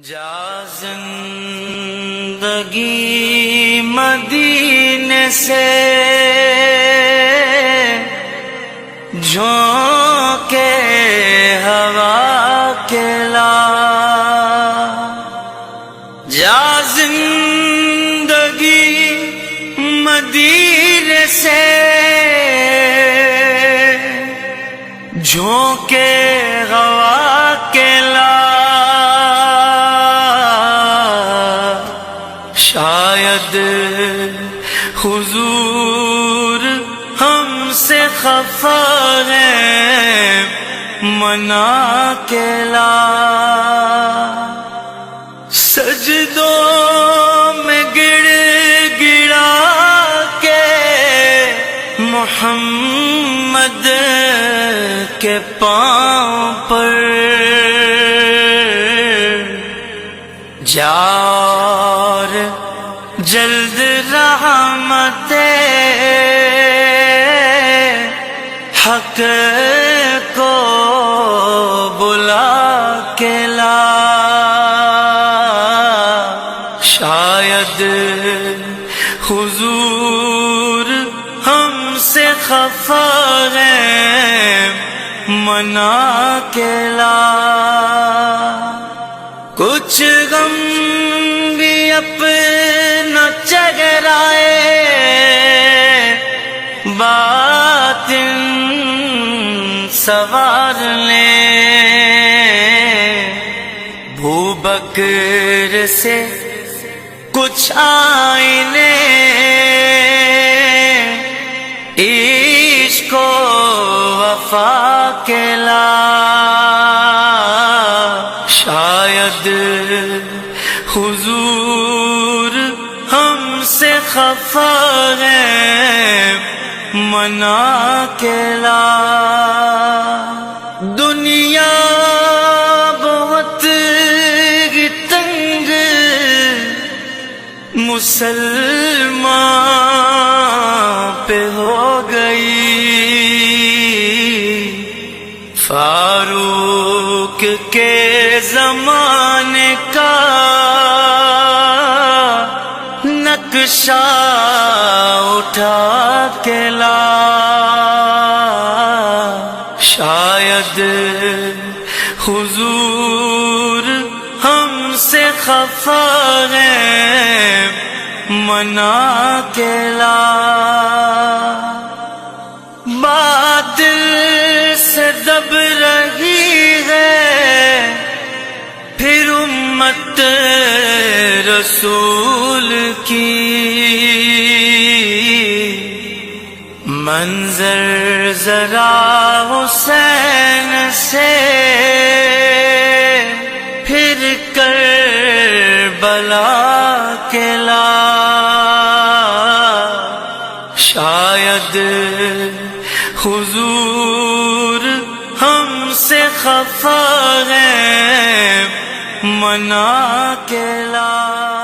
جا زندگی مدینے سے جھونکے ہوا کے لا، جا زندگی مدینے سے جھونکے ہوا کے لا، شاید حضور ہم سے خفا ہے منا کے لا، سجدوں میں گڑ گڑا کے محمد کے پاؤں پر جار جلد رحمت حق کو بلا کے لا، شاید حضور ہم سے خفا ہے منا کے لا، کچھ غم بھی اپنا چہرائے باطن سوار لیں، بھو بکر سے کچھ آئینے عشق و وفا کے لا، شاید حضور ہم سے خفا ہے منا کے لا، دنیا بہت ہی تنگ مسلمان پہ ہو گئی، فاروق کے زمانے کا نقشہ اٹھا کے لا، شاید حضور ہم سے خفا ہے منا کے لا، باطل سے دب رہی ہے پھر امت رسول کی، منظر ذرا حسین سے پھر کربلا کے لا، شاید حضور ہم سے خفا ہے منا کے لا۔